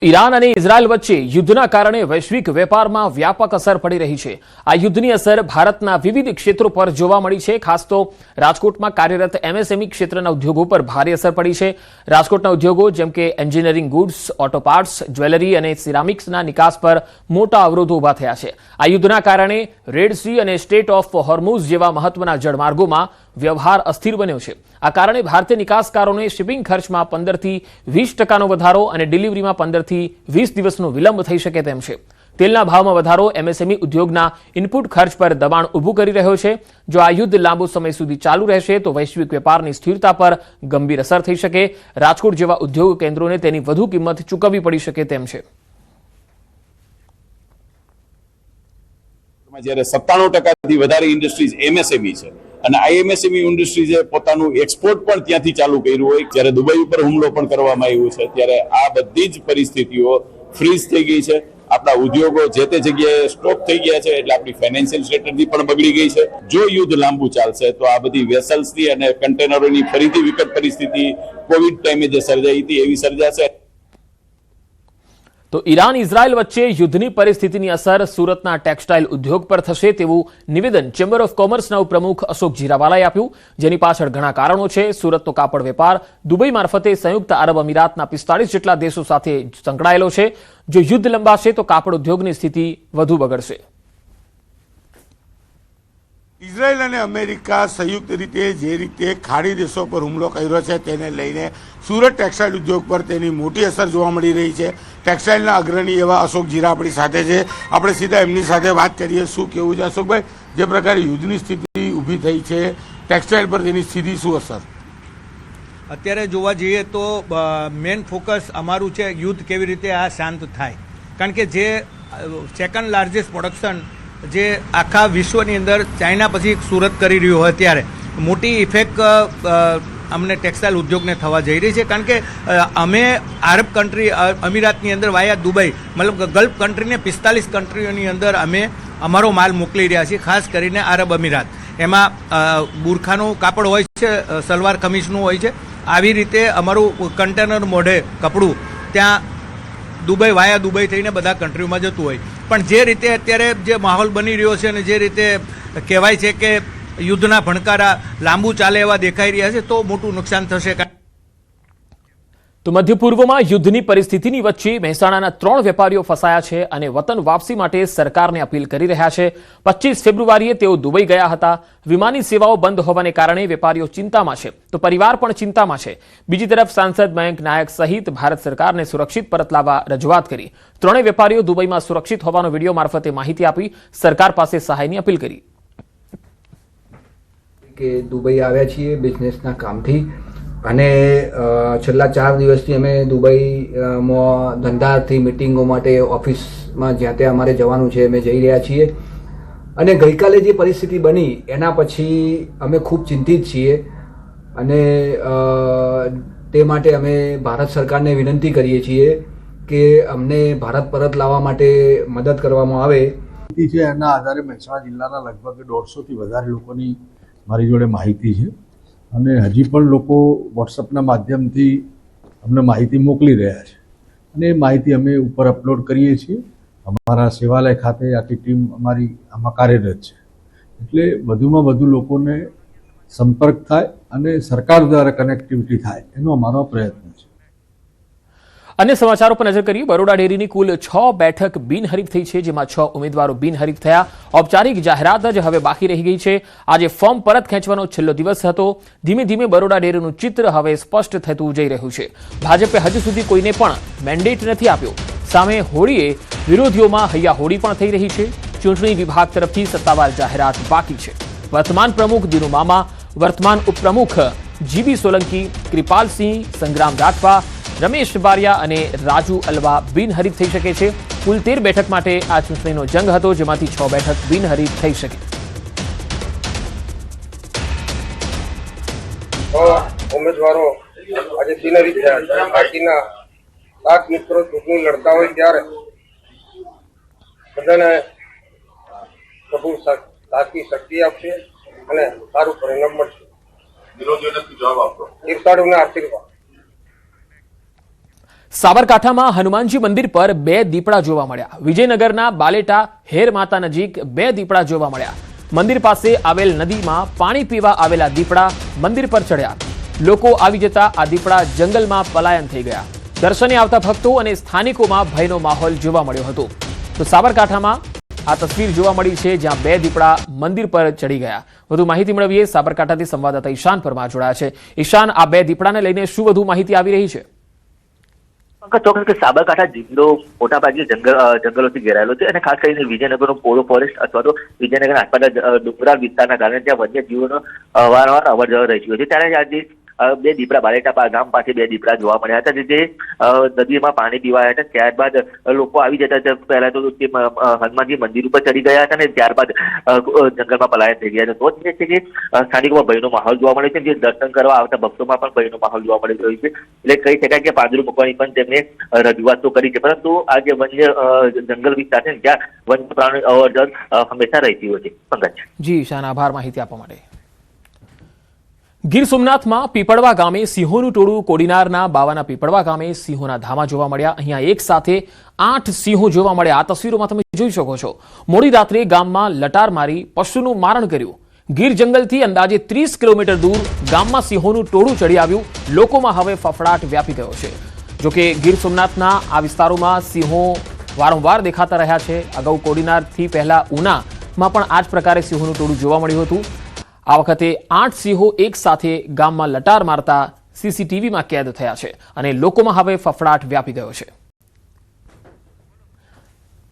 Iran અને Israel વચ્ચે યુદ્ધના કારણે વૈશ્વિક વેપારમાં વ્યાપક અસર પડી રહી છે। આ યુદ્ધની અસર ભારતના વિવિધ ક્ષેત્રો પર જોવા મળી છે। ખાસ તો રાજકોટમાં કાર્યરત એમએસએમઈ ક્ષેત્રના ઉદ્યોગો પર ભારે અસર પડી છે। રાજકોટના ઉદ્યોગો જેમ કે engineering goods, auto parts, jewellery અને સિરામિક્સના નિકાસ પર મોટા અવરોધો ઊભા થયા છે। આ યુદ્ધના કારણે રેડ સી અને સ્ટ્રેટ ઓફ હોર્મુઝ જેવા મહત્વના જળમાર્ગોમાં વ્યવહાર અસ્થિર બન્યો છે। આ કારણે ભારતીય નિકાસકારોને શિપિંગ ખર્ચમાં 15 થી 20% વધારો અને ડિલિવરીમાં 15 થી 20 દિવસનો વિલંબ થઈ શકે તેમ છે। તેલના ભાવમાં વધારો એમએસએમઈ ઉદ્યોગના ઇનપુટ ખર્ચ પર દબાણ ઊભું કરી રહ્યો છે। જો આ યુદ્ધ લાંબો સમય સુધી ચાલુ રહેશે તો વૈશ્વિક વેપારની સ્થિરતા પર ગંભીર અસર થઈ શકે। રાજકોટ જેવા ઉદ્યોગ કેન્દ્રોને તેની વધુ કિંમત ચૂકવવી પડી શકે તેમ છે। જ્યારે 97% વધારે ઇન્ડસ્ટ્રીઝ એમએસએમઈ છે અને આઈએમએસએમઈ ઇન્ડસ્ટ્રીઝે પોતાનું એક્સપોર્ટ પણ ત્યાંથી ચાલુ કર્યું હોય, જ્યારે દુબઈ ઉપર હુમલો પણ કરવામાં આવ્યો છે, ત્યારે આ બધી જ પરિસ્થિતિઓ ફ્રીઝ થઈ ગઈ છે। આપણા ઉદ્યોગો જે તે જગ્યાએ સ્ટોપ થઈ ગયા છે, એટલે આપણી ફાઇનાન્શિયલ સ્ટ્રેટજી પણ બગડી ગઈ છે। જો યુદ્ધ લાંબુ ચાલશે તો આ બધી વેસલ્સની અને કન્ટેનરોની ફરીથી વિકટ પરિસ્થિતિ કોવિડ ટાઈમે જે સર્જાઈ હતી એવી સર્જાશે। તો ઈરાન ઇઝરાયલ વચ્ચે યુદ્ધની પરિસ્થિતિની અસર સુરતના ટેક્સટાઇલ ઉદ્યોગ પર થશે તેવું નિવેદન ચેમ્બર ઓફ કોમર્સના ઉપપ્રમુખ અશોક જીરાવાલાએ આપ્યું, જેની પાછળ ઘણા કારણો છે। સુરતનો કાપડ વેપાર દુબઈ મારફતે સંયુક્ત આરબ અમીરાતના 45 જેટલા દેશો સાથે સંકળાયેલો છે। જો યુદ્ધ લંબાશે તો કાપડ ઉદ્યોગની સ્થિતિ વધુ બગડશે। ઇઝરાયલ અને અમેરિકા સંયુક્ત રીતે જે રીતે ખાડી દેશો પર હુમલો કર્યો છે તેને લઈને સુરત ટેક્સટાઇલ ઉદ્યોગ પર તેની મોટી અસર જોવા મળી રહી છે। ટેક્સટાઇલના અગ્રણી એવા અશોક જીરા આપણી સાથે છે, આપણે સીધા એમની સાથે વાત કરીએ। શું કહેવું છે અશોકભાઈ, જે પ્રકારે યુદ્ધની સ્થિતિ ઊભી થઈ છે ટેક્સટાઇલ પર તેની સીધી શું અસર? અત્યારે જોવા જઈએ તો મેન ફોકસ અમારું છે યુદ્ધ કેવી રીતે આ શાંત થાય, કારણ કે જે સેકન્ડ લાર્જેસ્ટ પ્રોડક્શન જે આખા વિશ્વની અંદર ચાઇના પછી સુરત કરી રહ્યું હોય ત્યારે મોટી ઇફેક્ટ અમને ટેક્સટાઇલ ઉદ્યોગને થવા જઈ રહી છે। કારણ કે અમે આરબ કન્ટ્રી અમીરાતની અંદર વાયા દુબઈ મતલબ ગલ્ફ કન્ટ્રીને 45 કન્ટ્રીઓની અંદર અમે અમારો માલ મોકલી રહ્યા છીએ, ખાસ કરીને આરબ અમીરાત। એમાં બુરખાનું કાપડ હોય છે, સલવાર કમીઝનું હોય છે, આવી રીતે અમારું કન્ટેનર મોઢે કપડું ત્યાં દુબઈ વાયા દુબઈ થઈને બધા કન્ટ્રીઓમાં જતું હોય। પણ જે રીતે અત્યારે જે માહોલ બની રહ્યો છે અને જે રીતે કહેવાય છે કે યુદ્ધના ભણકારા લાંબુ ચાલે એવા દેખાઈ રહ્યા છે, તો મોટું નુકસાન થશે। તો મધ્ય પૂર્વમાં યુદ્ધની પરિસ્થિતિની વચ્ચે મહેસાણાના 3 વેપારીઓ ફસાયા છે અને વતન વાપસી માટે સરકારને અપીલ કરી રહ્યા છે। 25 ફેબ્રુઆરીએ તેઓ દુબઈ ગયા હતા। વિમાની સેવાઓ બંધ હોવાને કારણે વેપારીઓ ચિંતામાં છે, તો પરિવાર પણ ચિંતામાં છે। બીજી તરફ સાંસદ મયંક નાયક સહિત ભારત સરકારને સુરક્ષિત પરત લાવવા રજૂઆત કરી। 3 વેપારીઓ દુબઈમાં સુરક્ષિત હોવાનો વિડીયો મારફતે માહિતી આપી સરકાર પાસે સહાયની અપીલ કરી। કે દુબઈ આવ્યા છીએ બિઝનેસના કામથી અને છેલ્લા 4 દિવસથી અમે દુબઈમાં ધંધાથી મિટિંગો માટે ઓફિસમાં જ્યાં ત્યાં અમારે જવાનું છે અમે જઈ રહ્યા છીએ। અને ગઈકાલે જે પરિસ્થિતિ બની એના પછી અમે ખૂબ ચિંતિત છીએ અને તે માટે અમે ભારત સરકારને વિનંતી કરીએ છીએ કે અમને ભારત પરત લાવવા માટે મદદ કરવામાં આવે। એના આધારે મહેસાણા જિલ્લાના લગભગ 150થી વધારે લોકોની મારી જોડે માહિતી છે અને હજી પણ લોકો વોટ્સઅપના માધ્યમથી અમને માહિતી મોકલી રહ્યા છે અને એ માહિતી અમે ઉપર અપલોડ કરીએ છીએ। અમારા સેવાલય ખાતે આખી ટીમ અમારી આમાં કાર્યરત છે, એટલે વધુમાં વધુ લોકોને સંપર્ક થાય અને સરકાર દ્વારા કનેક્ટિવિટી થાય એનો અમારો પ્રયત્ન છે। અન્ય સમાચારો પર નજર કરીએ। બરોડા ડેરીની કુલ 6 બેઠક બિનહરીફ થઈ છે, જેમાં 6 ઉમેદવારો બિનહરીફ થયા। ઔપચારિક જાહેરાત જ હવે બાકી રહી ગઈ છે। આજે ફોર્મ પરત ખેંચવાનો છેલ્લો દિવસ હતો। ધીમે ધીમે બરોડા ડેરીનું ચિત્ર હવે સ્પષ્ટ થતું જઈ રહ્યું છે। ભાજપે હજુ સુધી કોઈને પણ મેન્ડેટ નથી આપ્યો। સામે હોળીએ વિરોધીઓમાં હૈયાહોળી પણ થઈ રહી છે। ચૂંટણી વિભાગ તરફથી સત્તાવાર જાહેરાત બાકી છે। વર્તમાન પ્રમુખ દિનુ મામા, વર્તમાન ઉપપ્રમુખ જીબી સોલંકી, કૃપાલસિંહ, સંગ્રામ રાઠવા, રમેશ બારિયા અને રાજુ અલવા બિનહરીફ થઈ શકે છે। કુલ 13 બેઠક માટે આ ચૂંટણીનો જંગ હતો, જેમાંથી 6 બેઠક બિનહરીફ થઈ શકે। ઉમેદવારો આજે બિનહરીફ થયા છે। બાકીના 7 મિત્રો ચૂંટણી લડતા હોય ત્યારે બધાને પ્રભુ સાચી શક્તિ આપશે અને સારું પરિણામ મળશે। વિરોધીઓને જવાબ આપો, તીર્થાળુઓને આશીર્વાદ। સાબરકાંઠામાં હનુમાનજી મંદિર પર 2 દીપડા જોવા મળ્યા. વિજયનગરના બાલેટા હેર માતા નજીક 2 દીપડા જોવા મળ્યા. મંદિર પાસે આવેલ નદીમાં પાણી પીવા આવેલા દીપડા મંદિર પર ચડ્યા. લોકો આવી જતા આ દીપડા જંગલમાં પલાયન થઈ ગયા. દર્શને આવતા ભક્તો અને સ્થાનિકોમાં ભયનો માહોલ જોવા મળ્યો હતો. તો સાબરકાંઠામાં આ તસવીર જોવા મળી છે, જ્યાં 2 દીપડા મંદિર પર ચડી ગયા. વધુ માહિતી મેળવીએ. સાબરકાંઠાથી સંવાદદાતા ઈશાન પરમાર જોડાયા છે. ઈશાન, આ 2 દીપડાને લઈને શું વધુ માહિતી આવી રહી છે? ચોક્કસ કે સાબરકાંઠા જિલ્લો મોટાભાગે જંગલોથી ઘેરાયેલો છે અને ખાસ કરીને વિજયનગરનો પોલો ફોરેસ્ટ અથવા તો વિજયનગર આસપાસના ડુંગરાળ વિસ્તારના કારણે ત્યાં વન્યજીવોનો વારંવાર અવર જવર રહી છે. ત્યારે આજે 2 દીપડા બાલેટા ગામ પાસે 2 દીપડા જોવા મળ્યા હતા, જે નદીમાં પાણી પીવા આવ્યા હતા. ત્યારબાદ લોકો આવી જતા પહેલા તો તે હનુમાનજી મંદિર ઉપર ચડી ગયા હતા અને ત્યારબાદ જંગલમાં પલાયન થઈ ગયા હતા. તો છે કે સ્થાનિકોમાં ભયનો માહોલ જોવા મળે છે, જે દર્શન કરવા આવતા ભક્તોમાં પણ ભયનો માહોલ જોવા મળી રહ્યો છે. એટલે કહી શકાય કે પાંજરું મૂકવાની પણ તેમને રજૂઆત તો કરી છે, પરંતુ આ જે વન્ય જંગલ વિસ્તાર છે જ્યાં વન્ય પ્રાણી અવર જવર હંમેશા રહેતી હોય છે. પંકજ. જી ઈશાન, આભાર માહિતી આપવા માટે. ગીર સોમનાથમાં પીપળવા ગામે સિંહોનું ટોળું કોડીનારના બાવાના પીપળવા ગામે સિંહોના ધામા જોવા મળ્યા. અહીંયા એક સાથે 8 સિંહો જોવા મળ્યા. આ તસવીરોમાં તમે જોઈ શકો છો. મોડી રાત્રે ગામમાં લટાર મારી પશુનું મારણ કર્યું. ગીર જંગલથી અંદાજે 30 કિલોમીટર દૂર ગામમાં સિંહોનું ટોળું ચડી આવ્યું. લોકોમાં હવે ફફડાટ વ્યાપી ગયો છે. જોકે ગીર સોમનાથના આ વિસ્તારોમાં સિંહો વારંવાર દેખાતા રહ્યા છે. અગાઉ કોડીનારથી પહેલા ઉનામાં પણ આ જ પ્રકારે સિંહોનું ટોળું જોવા મળ્યું હતું. આ વખતે 8 સિંહો એક સાથે ગામમાં લટાર મારતા સીસીટીવીમાં કેદ થયા છે અને લોકોમાં હવે ફફડાટ વ્યાપી ગયો છે.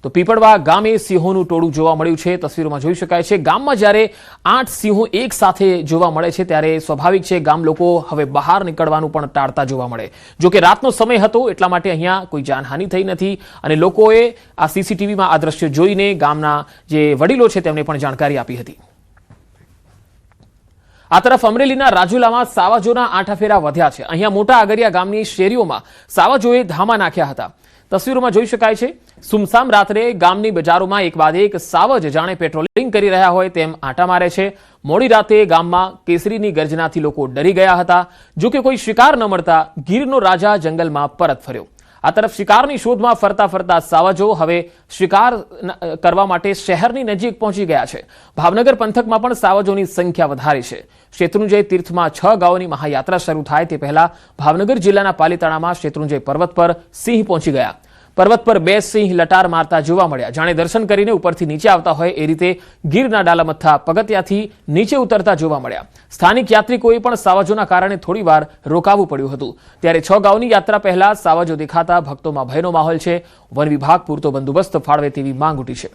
તો પીપળવા ગામે સિંહોનું ટોળું જોવા મળ્યું છે. તસવીરોમાં જોઈ શકાય છે. ગામમાં જ્યારે 8 સિંહો એક સાથે જોવા મળે છે ત્યારે સ્વાભાવિક છે ગામ લોકો હવે બહાર નીકળવાનું પણ ટાળતા જોવા મળે. જોકે રાતનો સમય હતો એટલા માટે અહીંયા કોઈ જાનહાનિ થઈ નથી અને લોકોએ આ સીસીટીવીમાં આ દ્રશ્ય જોઈને ગામના જે વડીલો છે તેમને પણ જાણકારી આપી હતી. આ તરફ અમરેલીના રાજુલામાં સાવજોના આંટાફેરા વધ્યા છે. અહીંયા મોટા આગરિયા ગામની શેરીઓમાં સાવજોએ ધામા નાખ્યા હતા. તસવીરોમાં જોઈ શકાય છે. સુમસામ રાત્રે ગામની બજારોમાં એક બાદ એક સાવજ જાણે પેટ્રોલિંગ કરી રહ્યા હોય તેમ આંટા મારે છે. મોડી રાતે ગામમાં કેસરીની ગર્જનાથી લોકો ડરી ગયા હતા. જોકે કોઈ શિકાર ન મળતા ગીરનો રાજા જંગલમાં પરત ફર્યો. આ તરફ શિકારની શોધમાં ફરતા ફરતા સાવજો હવે શિકાર કરવા માટે શહેરની નજીક પહોંચી ગયા છે. ભાવનગર પંથકમાં પણ સાવજોની સંખ્યા વધારી છે. શેત્રુંજય તીર્થમાં 6 ગાયોની મહાયાત્રા શરૂ થાય તે પહેલા ભાવનગર જિલ્લાના પાલીતાણામાં શેત્રુંજય પર્વત પર સિંહ પહોંચી ગયા. પર્વત પર 2 સિંહ લટાર મારતા જોવા મળ્યા. જાણે દર્શન કરીને ઉપરથી નીચે આવતા હોય એ રીતે ગીરના ડાલામથ્થા પગથિયાથી નીચે ઉતરતા જોવા મળ્યા. સ્થાનિક યાત્રિકોએ પણ સાવજોના કારણે થોડીવાર રોકાવું પડ્યું હતું. ત્યારે 6 ગાયોની યાત્રા પહેલા સાવજો દેખાતા ભક્તોમાં ભયનો માહોલ છે. વન વિભાગ પૂરતો બંદોબસ્ત ફાળવે તેવી માંગ ઉઠી છે.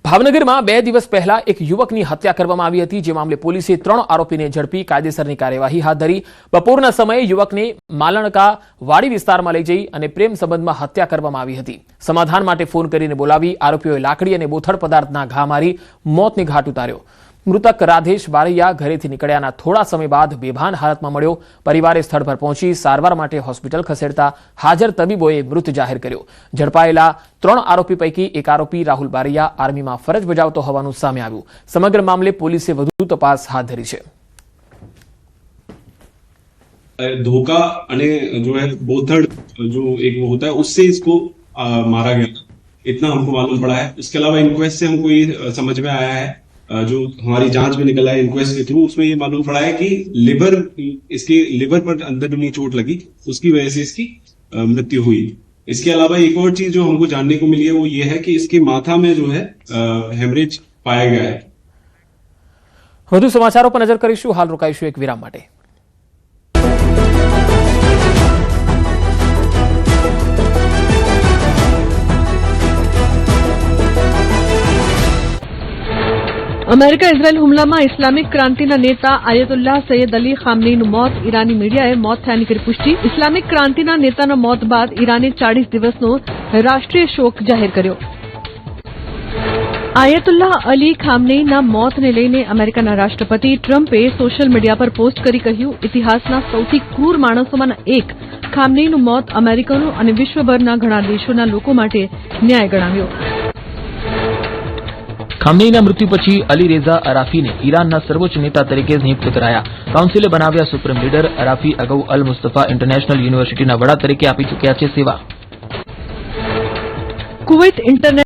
ભાવનગરમાં 2 દિવસ પહેલા એક યુવકની હત્યા કરવામાં આવી હતી, જે મામલે પોલીસે 3 આરોપીને ઝડપી કાયદેસરની કાર્યવાહી હાથ ધરી. બપોરના સમયે યુવકને માલણકા વાડી વિસ્તારમાં લઈ જઈ અને પ્રેમ સંબંધમાં હત્યા કરવામાં આવી હતી. સમાધાન માટે ફોન કરીને બોલાવી આરોપીઓએ લાકડી અને બોથડ પદાર્થના ઘા મારી મોતને ઘાટ ઉતાર્યો. મૃતક રાધેશ બારૈયા ઘરેથી નીકળ્યાના થોડા સમય બાદ બેભાન હાલતમાં મળ્યો. પરિવારે સ્થળ પર પહોંચી સારવાર માટે હોસ્પિટલ ખસેડતા હાજર તબીબોએ મૃત જાહેર કર્યો. ઝડપાયેલા 3 આરોપી પૈકી એક આરોપી રાહુલ બારૈયા આર્મીમાં ફરજ બજાવતો હોવાનું સામે આવ્યું. સમગ્ર મામલે પોલીસે વધુ તપાસ હાથ ધરી છે. धोखा अने जो है बोथड़ जो एक वो होता है उससे इसको मारा गया, इतना हमको मालूम पड़ा है. इसके अलावा इंक्वेस्ट से हमको ये समझ में आया है, जो हमारी जांच में निकला है इंक्वेस्ट के थ्रू, उसमें ये मालूम पड़ा है कि इसके लिवर पर अंदर में चोट लगी, उसकी वजह से इसकी मृत्यु हुई. इसके अलावा एक और चीज जो हमको जानने को मिली है वो ये है कि इसके माथा में जो है हेमरेज पाया गया है. વધુ સમાચારો પર નજર કરીશું. હાલ રોકાઈશું એક વિરામ માટે. અમેરિકા ઇઝરાયેલ હુમલામાં ઇસ્લામિક ક્રાંતિના નેતા આયતુલ્લાહ સૈયદ અલી ખામનીનું મોત. ઈરાની મીડિયાએ મોત થયાની કરી પુષ્ટિ. ઇસ્લામિક ક્રાંતિના નેતાના મોત બાદ ઈરાને 40 દિવસનો રાષ્ટ્રીય શોક જાહેર કર્યો. આયતુલ્લાહ અલી ખામનીના મોતને લઈને અમેરિકાના રાષ્ટ્રપતિ ટ્રમ્પે સોશિયલ મીડિયા પર પોસ્ટ કરી કહ્યું, ઇતિહાસના સૌથી ક્રૂર માણસોમાંના એક ખામનીનું મોત અમેરિકનો અને વિશ્વભરના ઘણા દેશોના લોકો માટે ન્યાય ગણાવ્યો. ખામનેઈના મૃત્યુ પછી અલી રેઝા અરાફીને ઈરાનના સર્વોચ્ચ નેતા તરીકે નિયુક્ત કરાયા. કાઉન્સિલે બનાવ્યા સુપ્રીમ લીડર. અરાફી અગાઉ અલ મુસ્તફા ઇન્ટરનેશનલ યુનિવર્સિટીના વડા તરીકે આપી ચૂક્યા છે સેવા. Kuwait internet